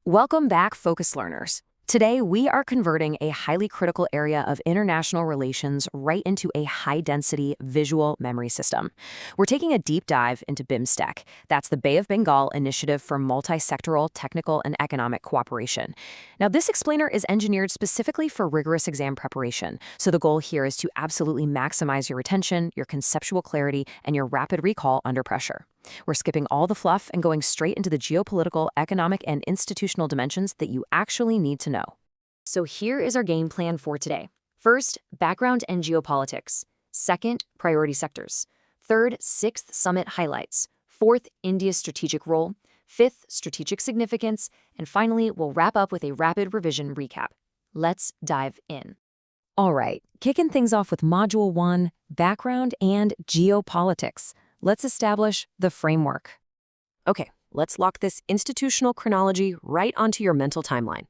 Welcome back, Focus Learners. Today, we are converting a highly critical area of international relations right into a high-density visual memory system. We're taking a deep dive into Bimstec. That's the Bay of Bengal Initiative for Multi-Sectoral Technical and Economic Cooperation. Now, this explainer is engineered specifically for rigorous exam preparation, so the goal here is to absolutely maximize your retention, your conceptual clarity, and your rapid recall under pressure. We're skipping all the fluff and going straight into the geopolitical, economic, and institutional dimensions that you actually need to know. So here is our game plan for today. First, background and geopolitics. Second, priority sectors. Third, sixth summit highlights. Fourth, India's strategic role. Fifth, strategic significance. And finally, we'll wrap up with a rapid revision recap. Let's dive in. All right, kicking things off with Module 1, background and geopolitics. Let's establish the framework. Okay, let's lock this institutional chronology right onto your mental timeline.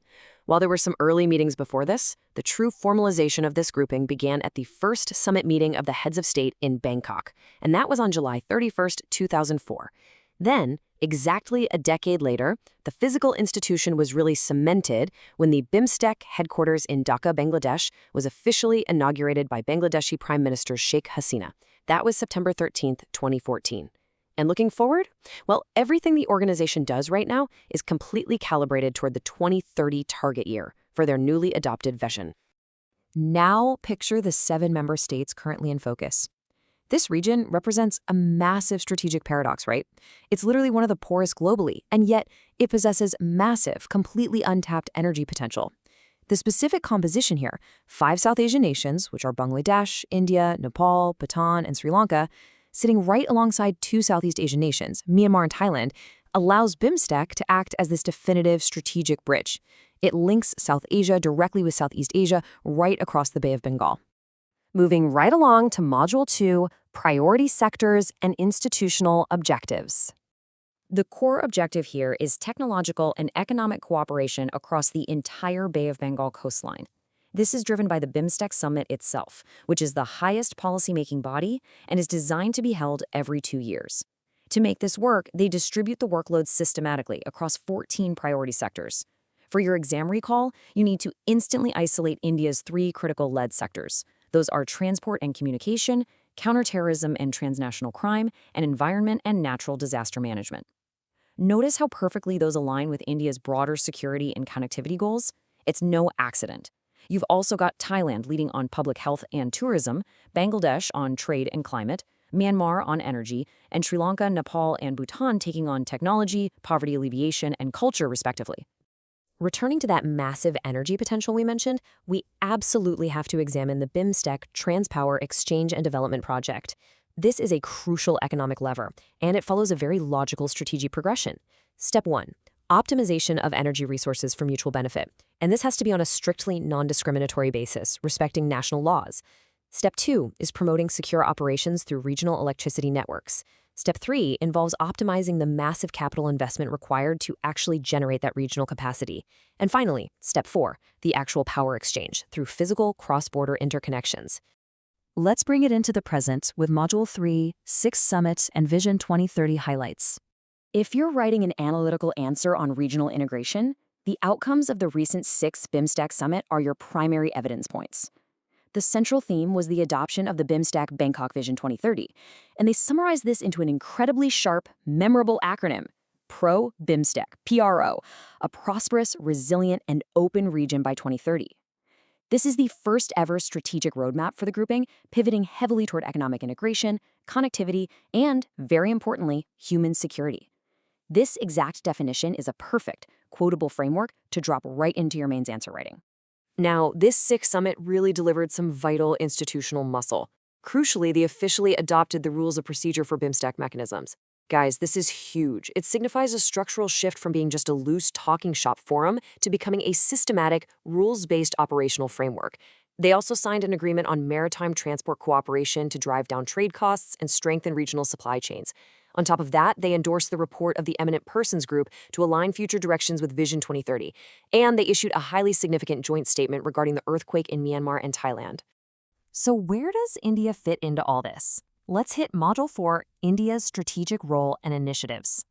While there were some early meetings before this, the true formalization of this grouping began at the first summit meeting of the heads of state in Bangkok, and that was on July 31st, 2004. Then, exactly a decade later, the physical institution was really cemented when the Bimstec headquarters in Dhaka, Bangladesh, was officially inaugurated by Bangladeshi Prime Minister Sheikh Hasina. That was September 13th, 2014. And looking forward? Well, everything the organization does right now is completely calibrated toward the 2030 target year for their newly adopted vision. Now picture the 7 member states currently in focus. This region represents a massive strategic paradox, right? It's literally one of the poorest globally, and yet it possesses massive, completely untapped energy potential. The specific composition here, 5 South Asian nations, which are Bangladesh, India, Nepal, Bhutan, and Sri Lanka, sitting right alongside 2 Southeast Asian nations, Myanmar and Thailand, allows Bimstec to act as this definitive strategic bridge. It links South Asia directly with Southeast Asia right across the Bay of Bengal. Moving right along to Module 2, priority sectors and institutional objectives. The core objective here is technological and economic cooperation across the entire Bay of Bengal coastline. This is driven by the Bimstec Summit itself, which is the highest policymaking body and is designed to be held every 2 years. To make this work, they distribute the workload systematically across 14 priority sectors. For your exam recall, you need to instantly isolate India's 3 critical lead sectors. Those are transport and communication, counterterrorism and transnational crime, and environment and natural disaster management. Notice how perfectly those align with India's broader security and connectivity goals? It's no accident. You've also got Thailand leading on public health and tourism, Bangladesh on trade and climate, Myanmar on energy, and Sri Lanka, Nepal, and Bhutan taking on technology, poverty alleviation, and culture, respectively. Returning to that massive energy potential we mentioned, we absolutely have to examine the Bimstec Transpower Exchange and Development Project. This is a crucial economic lever, and it follows a very logical strategic progression. Step 1, optimization of energy resources for mutual benefit. And this has to be on a strictly non-discriminatory basis, respecting national laws. Step 2 is promoting secure operations through regional electricity networks. Step 3 involves optimizing the massive capital investment required to actually generate that regional capacity. And finally, Step 4, the actual power exchange through physical cross-border interconnections. Let's bring it into the present with Module 3, 6 Summit and Vision 2030 highlights. If you're writing an analytical answer on regional integration, the outcomes of the recent 6th Bimstec Summit are your primary evidence points. The central theme was the adoption of the Bimstec Bangkok Vision 2030, and they summarized this into an incredibly sharp, memorable acronym, PRO-BIMSTEC, PRO, a prosperous, resilient, and open region by 2030. This is the first ever strategic roadmap for the grouping, pivoting heavily toward economic integration, connectivity, and, very importantly, human security. This exact definition is a perfect, quotable framework to drop right into your mains answer writing. Now, this 6th summit really delivered some vital institutional muscle. Crucially, they officially adopted the rules of procedure for Bimstec mechanisms. Guys, this is huge. It signifies a structural shift from being just a loose talking shop forum to becoming a systematic, rules-based operational framework. They also signed an agreement on maritime transport cooperation to drive down trade costs and strengthen regional supply chains. On top of that, they endorsed the report of the Eminent Persons Group to align future directions with Vision 2030, and they issued a highly significant joint statement regarding the earthquake in Myanmar and Thailand. So where does India fit into all this? Let's hit Module 4, India's strategic role and initiatives.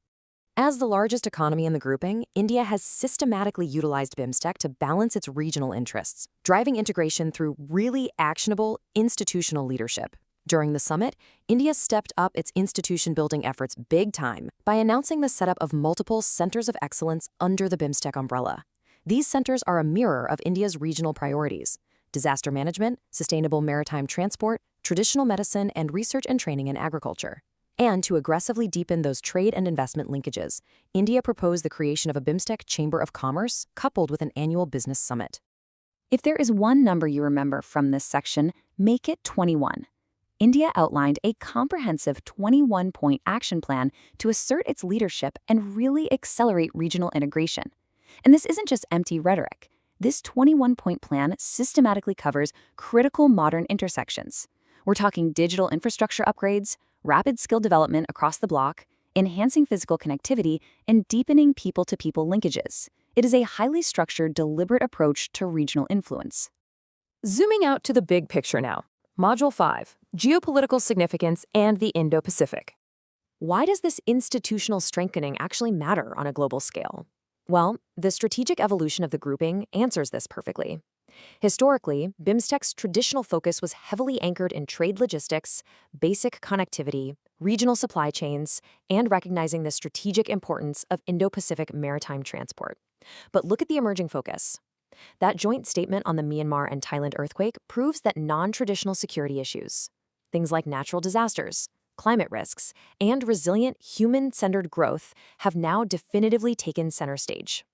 As the largest economy in the grouping, India has systematically utilized Bimstec to balance its regional interests, driving integration through really actionable institutional leadership. During the summit, India stepped up its institution-building efforts big time by announcing the setup of multiple centers of excellence under the Bimstec umbrella. These centers are a mirror of India's regional priorities: disaster management, sustainable maritime transport, traditional medicine, and research and training in agriculture. And to aggressively deepen those trade and investment linkages, India proposed the creation of a Bimstec Chamber of Commerce coupled with an annual business summit. If there is one number you remember from this section, make it 21. India outlined a comprehensive 21-point action plan to assert its leadership and really accelerate regional integration. And this isn't just empty rhetoric. This 21-point plan systematically covers critical modern intersections. We're talking digital infrastructure upgrades, rapid skill development across the bloc, enhancing physical connectivity, and deepening people-to-people linkages. It is a highly structured, deliberate approach to regional influence. Zooming out to the big picture now. Module 5, Geopolitical Significance and the Indo-Pacific. Why does this institutional strengthening actually matter on a global scale? Well, the strategic evolution of the grouping answers this perfectly. Historically, Bimstec's traditional focus was heavily anchored in trade logistics, basic connectivity, regional supply chains, and recognizing the strategic importance of Indo-Pacific maritime transport. But look at the emerging focus. That joint statement on the Myanmar and Thailand earthquake proves that non-traditional security issues, things like natural disasters, climate risks, and resilient human-centered growth have now definitively taken center stage.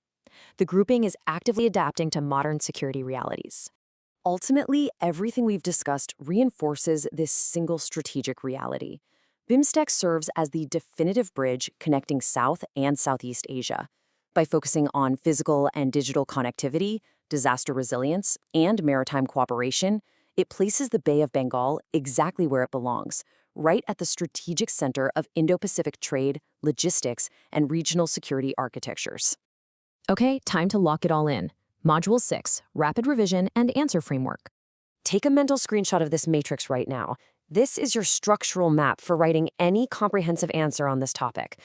The grouping is actively adapting to modern security realities. Ultimately, everything we've discussed reinforces this single strategic reality. Bimstec serves as the definitive bridge connecting South and Southeast Asia. By focusing on physical and digital connectivity, disaster resilience, and maritime cooperation, it places the Bay of Bengal exactly where it belongs, right at the strategic center of Indo-Pacific trade, logistics, and regional security architectures. Okay, time to lock it all in. Module 6, Rapid Revision and Answer Framework. Take a mental screenshot of this matrix right now. This is your structural map for writing any comprehensive answer on this topic.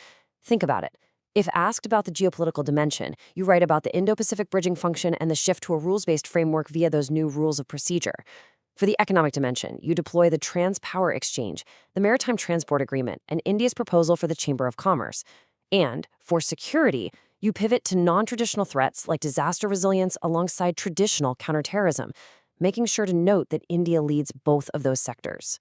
Think about it. If asked about the geopolitical dimension, you write about the Indo-Pacific bridging function and the shift to a rules-based framework via those new rules of procedure. For the economic dimension, you deploy the Trans-Power Exchange, the Maritime Transport Agreement, and India's proposal for the Chamber of Commerce. And for security, you pivot to non-traditional threats like disaster resilience alongside traditional counterterrorism, making sure to note that India leads both of those sectors.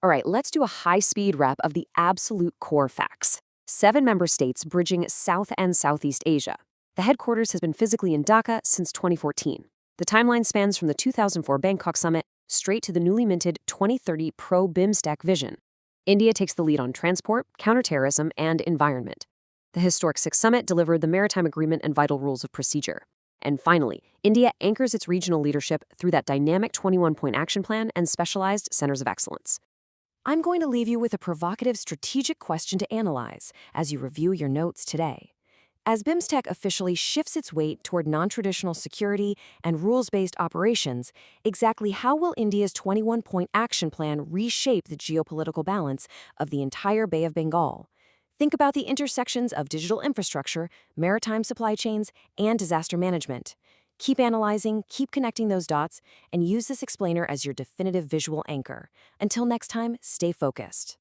All right, let's do a high-speed wrap of the absolute core facts. 7 member states bridging South and Southeast Asia. The headquarters has been physically in Dhaka since 2014. The timeline spans from the 2004 Bangkok Summit straight to the newly minted 2030 Pro-Bimstec Vision. India takes the lead on transport, counterterrorism, and environment. The historic 6th Summit delivered the Maritime Agreement and vital rules of procedure. And finally, India anchors its regional leadership through that dynamic 21-point action plan and specialized centers of excellence. I'm going to leave you with a provocative strategic question to analyze as you review your notes today. As Bimstec officially shifts its weight toward non-traditional security and rules-based operations, exactly how will India's 21-point action plan reshape the geopolitical balance of the entire Bay of Bengal? Think about the intersections of digital infrastructure, maritime supply chains, and disaster management. Keep analyzing, keep connecting those dots, and use this explainer as your definitive visual anchor. Until next time, stay focused.